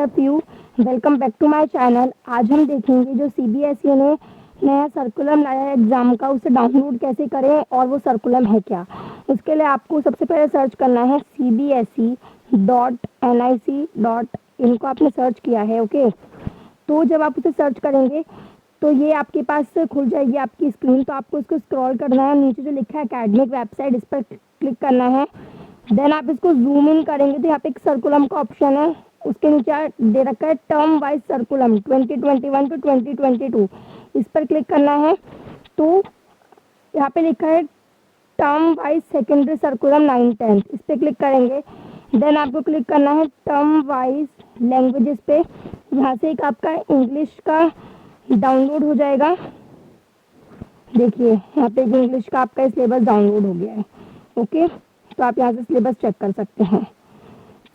Of you. Welcome back to my channel. आज हम देखेंगे जो सीबीएसई ने नया सर्कुलम लाया है एग्ज़ाम का, उसे डाउनलोड कैसे करें और वो सर्कुलम है क्या। उसके लिए आपको सबसे पहले सर्च करना है cbse.nic.in को आपने सर्च किया है। ओके, तो जब आप उसे सर्च करेंगे तो ये आपके पास खुल जाएगी आपकी स्क्रीन। तो आपको इसको स्क्रॉल करना है, नीचे जो लिखा है एकेडमिक वेबसाइट, इस पर क्लिक करना है। देन आप इसको जूम इन करेंगे तो यहाँ पे एक सर्कुलम का ऑप्शन है, उसके नीचे दे रखा है टर्म वाइज सर्कुलम 2021 टू 2022, इस पर क्लिक करना है। तो यहाँ पे लिखा है टर्म वाइज सेकेंडरी सर्कुलम 9-10, इस पर क्लिक करेंगे। देन आपको क्लिक करना है टर्म वाइज लैंग्वेजेस पे। यहाँ से एक आपका इंग्लिश का डाउनलोड हो जाएगा। देखिए यहाँ पे एक इंग्लिश का आपका सिलेबस डाउनलोड हो गया है। ओके, तो आप यहाँ से सिलेबस चेक कर सकते हैं।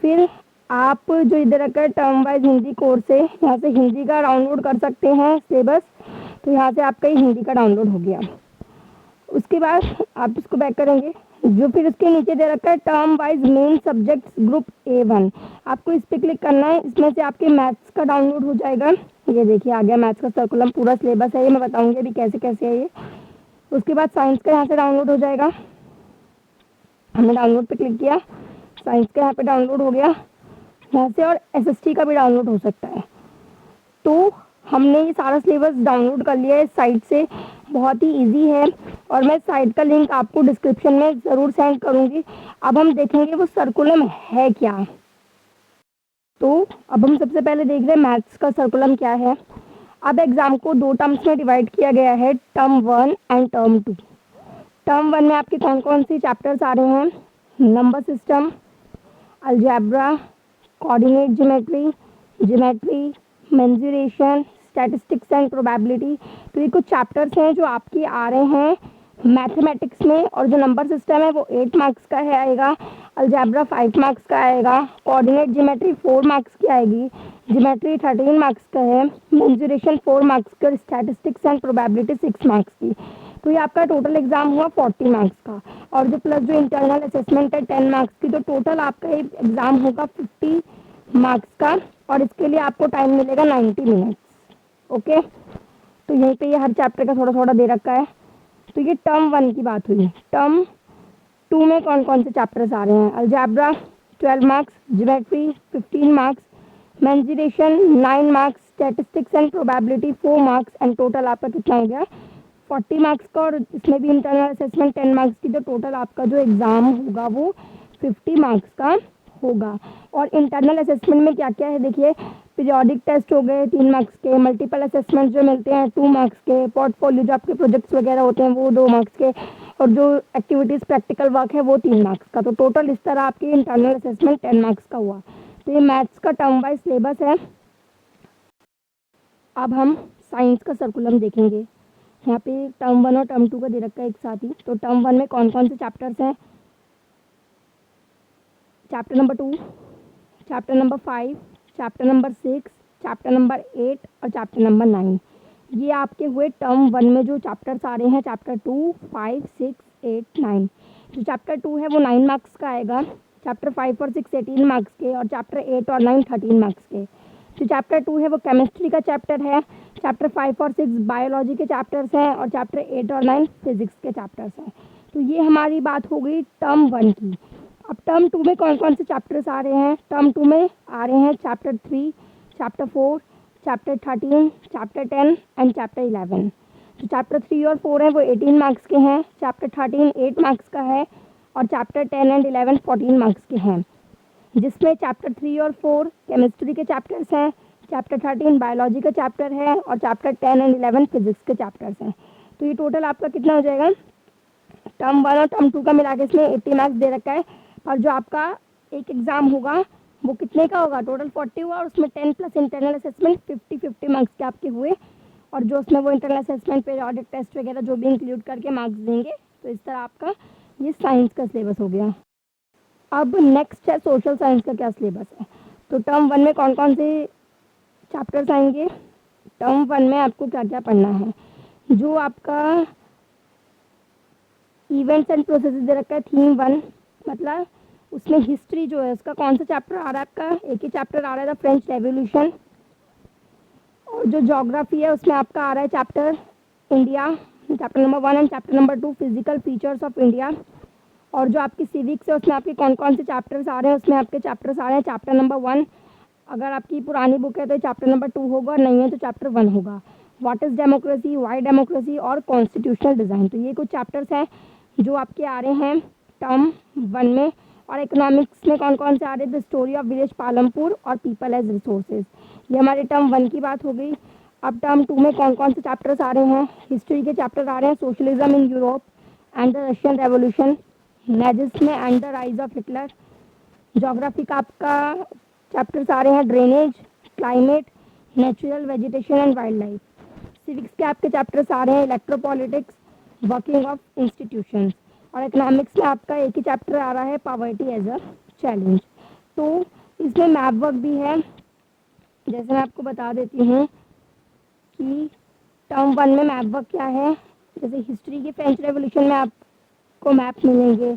फिर आप जो इधर रखा है टर्म वाइज हिंदी कोर्स है, यहाँ से हिंदी का डाउनलोड कर सकते हैं सिलेबस। तो यहाँ से आपका ही हिंदी का डाउनलोड हो गया। उसके बाद आप इसको बैक करेंगे, जो फिर उसके नीचे दे रखा है term wise main subjects group A1, आपको इस पर क्लिक करना है। इसमें से आपके मैथ्स का डाउनलोड हो जाएगा। ये देखिए आ गया मैथ्स का सर्कुलम, पूरा सिलेबस है ये, मैं बताऊंगी अभी कैसे कैसे है ये। उसके बाद साइंस का यहाँ से डाउनलोड हो जाएगा। हमने डाउनलोड पे क्लिक किया, साइंस का यहाँ पे डाउनलोड हो गया यहाँ से, और एसएसटी का भी डाउनलोड हो सकता है। तो हमने ये सारा सिलेबस डाउनलोड कर लिया है इस साइट से, बहुत ही इजी है, और मैं साइट का लिंक आपको डिस्क्रिप्शन में ज़रूर सेंड करूँगी। अब हम देखेंगे वो सर्कुलम है क्या। तो अब हम सबसे पहले देख रहे हैं मैथ्स का सर्कुलम क्या है। अब एग्ज़ाम को 2 टर्म्स में डिवाइड किया गया है, टर्म 1 एंड टर्म 2। टर्म 1 में आपके कौन कौन से चैप्टर्स आ रहे हैं? Number system, algebra, coordinate geometry, geometry, mensuration, statistics and probability. तो ये कुछ चैप्टर्स हैं जो आपके आ रहे हैं मैथमेटिक्स में। और जो नंबर सिस्टम है वो 8 मार्क्स का है आएगा, अलजेब्रा 5 मार्क्स का आएगा, कोऑर्डिनेट ज्योमेट्री 4 मार्क्स की आएगी, ज्योमेट्री 13 मार्क्स का है, मेंसुरेशन 4 मार्क्स का, स्टैटिस्टिक्स एंड प्रोबेबिलिटी 6 मार्क्स की। तो ये आपका टोटल एग्जाम हुआ 40 मार्क्स का, और जो प्लस जो इंटरनल असेसमेंट है 10 मार्क्स की। तो टोटल आपका ये एग्जाम होगा 50 मार्क्स का, और इसके लिए आपको टाइम मिलेगा 90 मिनट्स। ओके, तो यहीं पे ये हर चैप्टर का थोड़ा थोड़ा दे रखा है। तो ये टर्म 1 की बात हुई। टर्म 2 में कौन कौन से चैप्टर्स आ रहे हैं? Algebra 12 marks, geometry 15 marks, mensuration 9 marks, statistics and probability 4 marks, and total आपका कितना हो गया 40 मार्क्स का। और इसमें भी इंटरनल असेसमेंट 10 मार्क्स की। तो टोटल आपका जो एग्ज़ाम होगा वो 50 मार्क्स का होगा। और इंटरनल असेसमेंट में क्या क्या है देखिए, पीरियोडिक टेस्ट हो गए 3 मार्क्स के, मल्टीपल असेसमेंट जो मिलते हैं 2 मार्क्स के, पोर्टफोलियो जो आपके प्रोजेक्ट्स वगैरह होते हैं वो 2 मार्क्स के, और जो एक्टिविटीज़ प्रैक्टिकल वर्क है वो 3 मार्क्स का। तो टोटल इस तरह आपके इंटरनल असेसमेंट 10 मार्क्स का हुआ। तो ये मैथ्स का टर्म वाइज सिलेबस है। अब हम साइंस का सर्कुलम देखेंगे। यहाँ पे टर्म 1 और टर्म 2 का दे रखा है एक साथ ही। तो टर्म 1 में कौन कौन से चैप्टर्स हैं? Chapter number 2, chapter number 5, chapter number 6, chapter number 8 और चैप्टर नंबर 9। ये आपके हुए टर्म 1 में जो चैप्टर्स आ रहे हैं, चैप्टर 2, 5, 6, 8, 9। जो चैप्टर 2 है वो 9 मार्क्स का आएगा, चैप्टर 5 और 6 18 मार्क्स के, और चैप्टर 8 और 9 13 मार्क्स के। जो चैप्टर 2 है वो केमिस्ट्री का चैप्टर है, चैप्टर 5 और 6 बायोलॉजी के चैप्टर्स हैं, और चैप्टर 8 और 9 फिजिक्स के चैप्टर्स हैं। तो ये हमारी बात हो गई टर्म 1 की। अब टर्म 2 में कौन कौन से चैप्टर्स आ रहे हैं? टर्म 2 में आ रहे हैं chapter 3, chapter 4, chapter 13, chapter 10 and chapter 11। जो चैप्टर 3 और 4 हैं वो 18 मार्क्स के हैं, चैप्टर 13 8 मार्क्स का है, और चैप्टर 10 एंड 11 14 मार्क्स के हैं। जिसमें चैप्टर 3 और 4 केमिस्ट्री के चैप्टर्स हैं, चैप्टर 13 बायोलॉजी का चैप्टर है, और चैप्टर 10 एंड 11 फिजिक्स के चैप्टर्स हैं। तो ये टोटल आपका कितना हो जाएगा? टर्म 1 और टर्म 2 का मिला के इसमें 80 मार्क्स दे रखा है। और जो आपका एक एग्ज़ाम होगा वो कितने का होगा? टोटल 40 हुआ, और उसमें 10 प्लस इंटरनल असेसमेंट 50 मार्क्स के आपके हुए। और जो उसमें वो इंटरनल असेसमेंट पीरियोडिक टेस्ट वगैरह जो भी इंक्लूड करके मार्क्स देंगे। तो इस तरह आपका ये साइंस का सिलेबस हो गया। अब नेक्स्ट है सोशल साइंस का क्या सिलेबस है। तो टर्म 1 में कौन कौन से चैप्टर्स आएंगे? टर्म 1 में आपको क्या क्या पढ़ना है? जो आपका इवेंट्स एंड प्रोसेसेस दे रखा है थीम 1, मतलब उसमें हिस्ट्री जो है उसका कौन सा चैप्टर आ रहा है आपका, एक ही चैप्टर आ रहा है द फ्रेंच रेवोल्यूशन। और जो ज्योग्राफी है उसमें आपका आ रहा है chapter India, chapter number 1 and chapter number 2 physical features of India. और जो आपकी सिविक्स है उसमें आपके कौन कौन से चैप्टर्स आ रहे हैं, उसमें आपके चैप्टर्स आ रहे हैं चैप्टर नंबर 1, अगर आपकी पुरानी बुक है तो चैप्टर नंबर 2 होगा, और नहीं है तो चैप्टर 1 होगा। What is democracy, Y democracy और कॉन्स्टिट्यूशनल डिज़ाइन। तो ये कुछ चैप्टर्स हैं जो आपके आ रहे हैं टर्म 1 में। और इकोनॉमिक्स में कौन कौन से आ रहे हैं, the story of village Palampur और पीपल एज रिसोर्सेज। ये हमारे टर्म 1 की बात हो गई। अब टर्म 2 में कौन कौन से चैप्टर्स आ रहे हैं, हिस्ट्री के चैप्टर आ रहे हैं socialism in Europe and the Russian revolution, Nazism and the rise of Hitler. Geography का आपका चैप्टर्स आ रहे हैं drainage, climate, natural vegetation and wild life. Civics के आपके चैप्टर्स आ रहे हैं इलेक्ट्रोपॉलिटिक्स, वर्किंग ऑफ इंस्टीट्यूशंस। और इकोनॉमिक्स में आपका एक ही चैप्टर आ रहा है पॉवर्टी एज अ चैलेंज। तो इसमें मैप वर्क भी है, जैसे मैं आपको बता देती हूँ कि टर्म 1 में मैप वर्क क्या है। जैसे हिस्ट्री के फ्रेंच रेवोल्यूशन में आपको मैप मिलेंगे,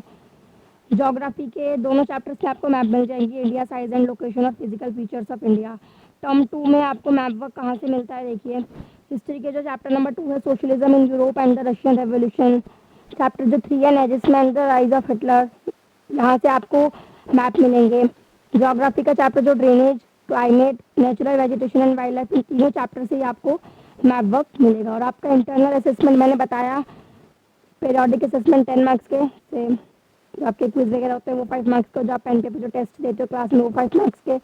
ज्योग्राफी के दोनों चैप्टर्स में आपको मैप मिल जाएंगे, इंडिया साइज एंड लोकेशन और physical features of India. Term 2 में आपको मैप वर्क कहाँ से मिलता है, देखिए हिस्ट्री के जो चैप्टर नंबर 2 है socialism in Europe and the Russian revolution, chapter जो 3 है Nazism and the rise of Hitler, यहाँ से आपको मैप मिलेंगे। ज्योग्राफी का चैप्टर जो drainage, climate, natural vegetation and wild life, इन तीनों चैप्टर से ही आपको मैप वर्क मिलेगा। और आपका इंटरनल असेसमेंट मैंने बताया, पीरियोडिक असेसमेंट 10 मार्क्स के से, जो आपके क्विज वगैरह होते हैं वो 5 मार्क्स का, जो आप पेन पेपर जो टेस्ट देते हो क्लास में वो 5 मार्क्स के,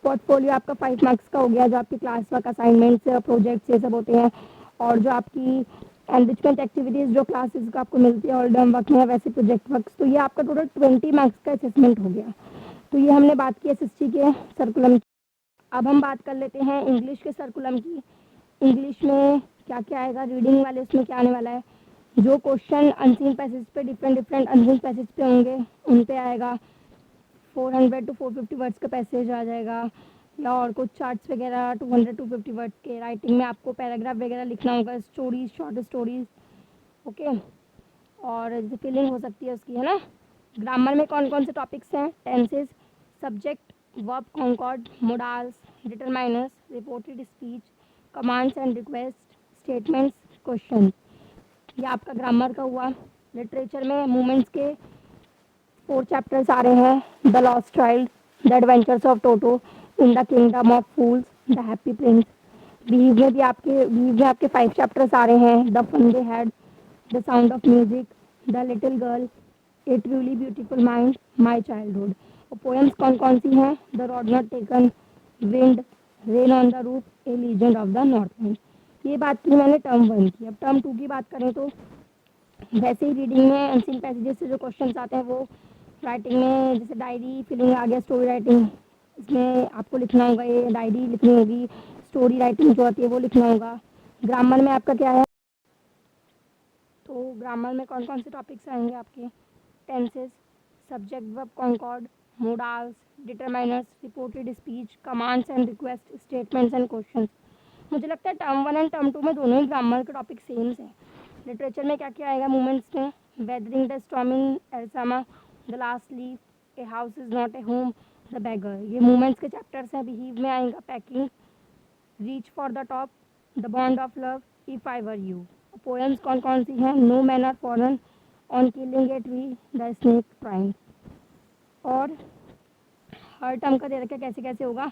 पोर्टफोलियो आपका 5 मार्क्स का हो गया, जो आपकी क्लास वर्क असाइनमेंट्स प्रोजेक्ट्स ये सब होते हैं। और जो आपकी एनरिचमेंट एक्टिविटीज़ जो क्लासेस को आपको मिलती है ऑलडम वर्क में वैसे प्रोजेक्ट वर्क, तो ये आपका टोटल 20 मार्क्स का असेसमेंट हो गया। तो ये हमने बात की एसएसटी के सर्कुलम की। अब हम बात कर लेते हैं इंग्लिश के सर्कुलम की। इंग्लिश में क्या क्या आएगा, रीडिंग वाले उसमें क्या आने वाला है, जो क्वेश्चन अनसीन पैसेज पे डिफरेंट अनसीन पैसेज पे होंगे उन पे आएगा। 400 to 450 वर्ड्स का पैसेज आ जाएगा, या और कुछ चार्ट्स वगैरह 200 to 250 वर्ड्स के। राइटिंग में आपको पैराग्राफ वगैरह लिखना होगा, स्टोरीज, शॉर्ट स्टोरीज, ओके। और जैसे फीलिंग हो सकती है उसकी, है ना। ग्रामर में कौन कौन से टॉपिक्स हैं, tenses, subject, verb concord, modals, determiners, reported speech, commands and request, statements, question. ये आपका ग्रामर का हुआ। लिटरेचर में मूवमेंट्स के 4 चैप्टर्स आ रहे हैं, the lost child, the adventures of Toto, in the kingdom of fools, the happy prince. वीव में आपके 5 चैप्टर्स आ रहे हैं, the fun they had, the sound of music, the little girl, a truly beautiful mind, my childhood. और poems कौन कौन सी हैं, the road not taken, wind, rain on the roof, a legend of the north land. ये बात की मैंने term 1 की। अब टर्म 2 की बात करें तो वैसे ही रीडिंग में अनसीन पैसेजेस से जो क्वेश्चंस आते हैं वो, राइटिंग में जैसे डायरी, फिलिंग आ गया, स्टोरी राइटिंग, इसमें आपको लिखना होगा, ये डायरी लिखनी होगी, स्टोरी राइटिंग जो होती है वो लिखना होगा। ग्रामर में आपका क्या है, तो ग्रामर में कौन कौन से टॉपिक्स आएंगे आपके, tenses, subject verb concord, modals, determiners, reported speech, commands and request, statements and questions. मुझे लगता है टर्म 1 एंड टर्म 2 में दोनों ही ग्रामर के टॉपिक सेम हैं। लिटरेचर में क्या क्या आएगा, मूवमेंट्स में weathering the storm in Ersama, the last leaf, a house is not a home, the beggar, ये मूवमेंट्स के चैप्टर्स हैं। बिहीव में आएगा packing, reach for the top, the bond of love, if I were you. Poems कौन कौन सी हैं, no man are foreign, on killing a tree, the snake trying. और हर टर्म का दे रखा कैसे कैसे होगा।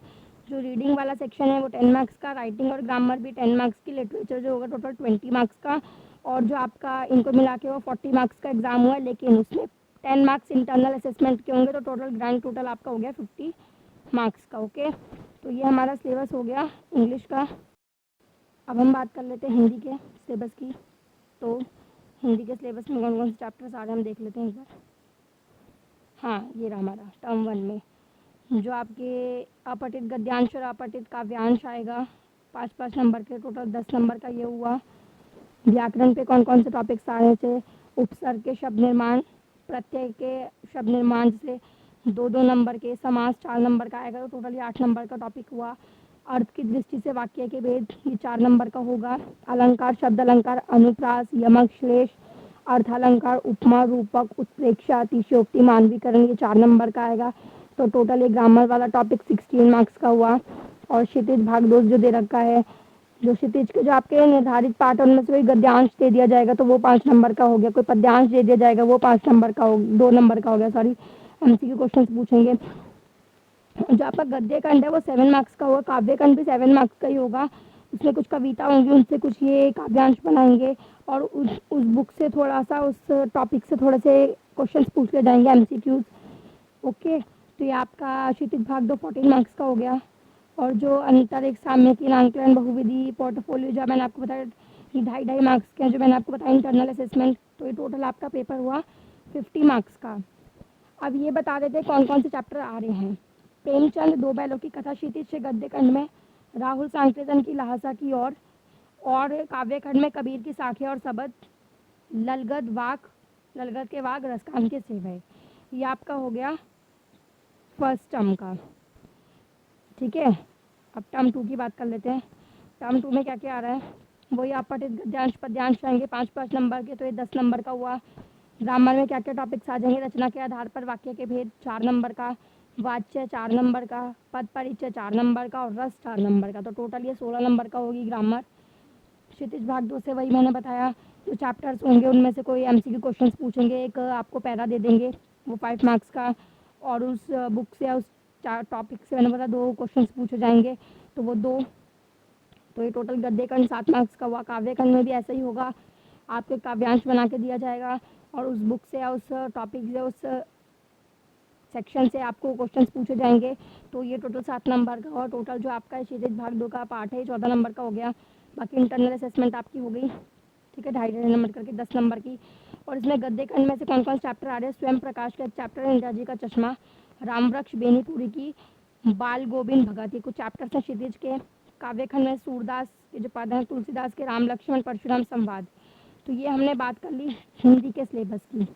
जो रीडिंग वाला सेक्शन है वो 10 मार्क्स का, राइटिंग और ग्रामर भी 10 मार्क्स की, लिटरेचर जो होगा टोटल 20 मार्क्स का, और जो आपका इनको मिला के वो 40 मार्क्स का एग्जाम हुआ, लेकिन उसमें 10 मार्क्स इंटरनल असेसमेंट के होंगे, तो टोटल ग्रैंड टोटल आपका हो गया 50 मार्क्स का, ओके। तो ये हमारा सिलेबस हो गया इंग्लिश का। अब हम बात कर लेते हैं हिंदी के सिलेबस की। तो हिंदी के सिलेबस में कौन कौन से चैप्टर्स आ रहे हैं हम देख लेते हैं एक बार। हाँ, ये रहा हमारा टर्म 1 में जो आपके अपठित गद्यांश और अपठित काव्यांश आएगा, 5-5 नंबर के, टोटल 10 नंबर का ये हुआ। व्याकरण पे कौन कौन से टॉपिक्स आ रहे थे, उपसर्ग के शब्द निर्माण, प्रत्यय के शब्द निर्माण से 2-2 नंबर के, समास 4 नंबर का आएगा, तो टोटल ये 8 नंबर का टॉपिक हुआ। अर्थ की दृष्टि से वाक्य के भेद, ये 4 नंबर का होगा। अलंकार, शब्द अलंकार, अनुप्रास, यमक, श्लेष, अर्थालंकार, उपमा, रूपक, उत्प्रेक्षा, अतिशयोक्ति, मानवीकरण, ये 4 नंबर का आएगा। तो टोटल ये ग्रामर वाला टॉपिक 16 मार्क्स का हुआ। और क्षितिज भागदोष जो दे रखा है, जो क्षितिज के जो आपके निर्धारित पाठ है उनमें से कोई गद्यांश दे दिया जाएगा तो वो 5 नंबर का हो गया, कोई पद्यांश दे दिया जाएगा वो 5 नंबर का हो 2 नंबर का हो गया, सॉरी। एमसीक्यू क्वेश्चन पूछेंगे। जो आपका गद्य खंड है वो 7 मार्क्स का होगा, काव्य खंड भी 7 मार्क्स का ही होगा। उसमें कुछ कविता होंगी, उनसे कुछ ये काव्यांश बनाएंगे और उस बुक से थोड़ा सा, उस टॉपिक से थोड़े से क्वेश्चंस पूछ ले जाएंगे, एमसीक्यूज। ओके, तो ये आपका क्षितिज भाग 2 14 मार्क्स का हो गया। और जो अंतरिक्ष, साम्यिकी, नामकरण, बहुविधि, पोर्टफोलियो जो मैंने आपको बताया, ये 2.5 मार्क्स के हैं, जो मैंने आपको बताया इंटरनल असेसमेंट। तो ये टोटल आपका पेपर हुआ 50 मार्क्स का। अब ये बता देते हैं कौन कौन से चैप्टर आ रहे हैं। प्रेमचंद 2 बैलों की कथा क्षितिज से गद्य खंड में, राहुल सांकृतन की लहासा की ओर, और काव्य खंड में कबीर की साखे और सबद, ललगद वाक, ललगद के वाक, रसकान के सेवय। ये आपका हो गया फर्स्ट टर्म का। ठीक है, अब टर्म 2 की बात कर लेते हैं। टर्म 2 में क्या क्या आ रहा है, वही आप पठित गद्यांश पद्यांश आएंगे 5-5 नंबर के, तो ये 10 नंबर का हुआ। ग्रामर में क्या क्या टॉपिक्स आ जाएंगे, रचना के आधार पर वाक्य के भेद 4 नंबर का, वाच्य 4 नंबर का, पद परिचय 4 नंबर का और रस 4 नंबर का। तो टोटल ये 16 नंबर का होगी ग्रामर। क्षितिज भाग 2 से वही मैंने बताया, जो चैप्टर्स होंगे उनमें से कोई एमसीक्यू क्वेश्चंस पूछेंगे, एक आपको पैरा दे देंगे वो 5 मार्क्स का, और उस बुक से या उस टॉपिक से मैंने बताया 2 क्वेश्चंस पूछे जाएंगे, तो वो 2। तो ये टोटल गद्य खंड 7 मार्क्स का हुआ। काव्य खंड में भी ऐसा ही होगा, आपके काव्यांश बना के दिया जाएगा और उस बुक से या उस टॉपिक से, उस सेक्शन से आपको क्वेश्चंस पूछे जाएंगे। तो ये टोटल 7 नंबर का, और टोटल जो आपका क्षितिज भाग 2 का पार्ट है 14 नंबर का हो गया। बाकी इंटरनल असेसमेंट आपकी हो गई, ठीक है, 2.5 नंबर करके 10 नंबर की। और इसमें गद्य खंड में से कौन कौन चैप्टर आ रहे हैं, स्वयं प्रकाश का एक चैप्टर है, इंदिरा जी का चश्मा, रामवृक्ष, बेनीपुरी की, बाल गोविंद भगत, ये कुछ चैप्टर्स हैं क्षितिज के। काव्य खंड में सूरदास के जो पद हैं, तुलसीदास के राम लक्ष्मण परशुराम संवाद। तो ये हमने बात कर ली हिंदी के सिलेबस की।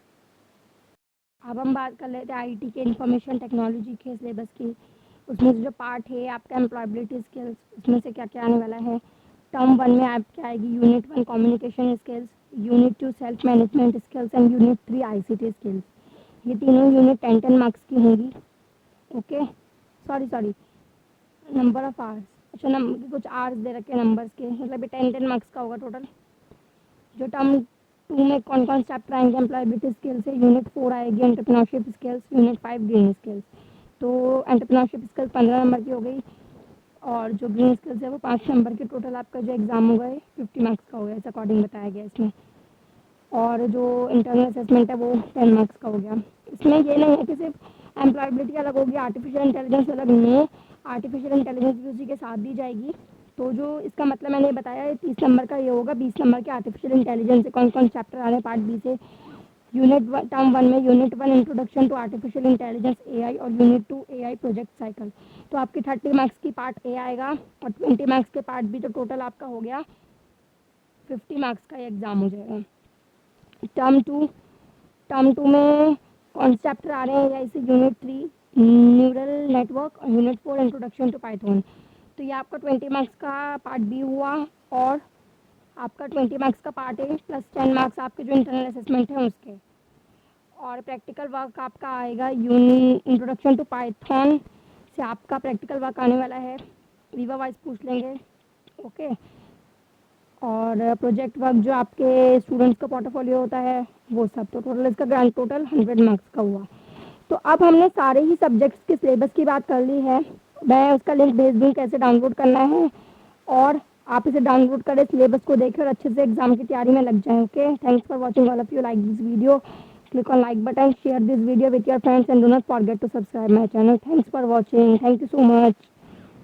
अब हम बात कर लेते हैं आईटी के, इंफॉर्मेशन टेक्नोलॉजी के सिलेबस की। उसमें से जो पार्ट है आपका एम्प्लॉयबिलिटी स्किल्स, उसमें से क्या क्या आने वाला है। टर्म 1 में आपकी आएगी unit 1 communication skills, unit 2 self management skills and unit 3 ICT skills. ये तीनों यूनिट 10-10 मार्क्स की होंगी। Okay, sorry number of hours, अच्छा कुछ आवर्स दे रखे नंबर्स के, मतलब ये 10-10 मार्क्स का होगा टोटल। जो टर्म 2 में कौन कौन चैप्टर आएंगे, एम्प्लॉयबिलिटी स्किल्स है, यूनिट 4 आएगी entrepreneurship skills, unit 5 green skills. तो एंटरप्रेन्योरशिप स्किल्स 15 नंबर की हो गई, और जो ग्रीन स्किल्स है वो 5 नंबर की। टोटल आपका जो एग्जाम होगा 50 मार्क्स का होगा, इस अकॉर्डिंग बताया गया इसमें। और जो इंटरनल असेसमेंट है वो 10 मार्क्स का हो गया। इसमें ये नहीं है कि सिर्फ एम्प्लॉयबिलिटी अलग होगी, आर्टिफिशियल इंटेलिजेंस अलग नहीं है, आर्टिफिशियल इंटेलिजेंस भी उसी के साथ दी जाएगी। तो जो इसका मतलब मैंने बताया 30 नंबर का ये होगा, 20 नंबर के आर्टिफिशियल इंटेलिजेंस से कौन कौन चैप्टर आ रहे हैं पार्ट बी से। टर्म 1 में unit 1 introduction to artificial intelligence AI, और यूनिट 2 एआई प्रोजेक्ट साइकिल। तो आपकी 30 मार्क्स की पार्ट ए आएगा और 20 मार्क्स के पार्ट बी, तो टोटल आपका हो गया 50 मार्क्स का एग्जाम हो जाएगा। टर्म 2 में कौन से चैप्टर आ रहे हैं, या इसे यूनिट 3 न्यूरल नेटवर्क और यूनिट 4 इंट्रोडक्शन टू पाइथन। तो ये आपका 20 मार्क्स का पार्ट बी हुआ, और आपका 20 मार्क्स का पार्ट ए प्लस 10 मार्क्स आपके जो इंटरनल असेसमेंट है उसके। और प्रैक्टिकल वर्क आपका आएगा इंट्रोडक्शन टू पाइथन से, आपका प्रैक्टिकल वर्क आने वाला है, वीवा वाइज पूछ लेंगे। ओके, और प्रोजेक्ट वर्क जो आपके स्टूडेंट्स का पोर्टफोलियो होता है वो सब। तो टोटल इसका ग्रांड टोटल 100 मार्क्स का हुआ। तो अब हमने सारे ही सब्जेक्ट्स के सिलेबस की बात कर ली है। मैं उसका लिंक भेज दूँ कैसे डाउनलोड करना है, और आप इसे डाउनलोड करें, सिलेबस को देखें और अच्छे से एग्जाम की तैयारी में लग जाएं। Okay, thanks for watching all of you. Like this video, click on like button, share this video with your friends and do not forget to subscribe my channel. Thanks for watching. Thank you so much.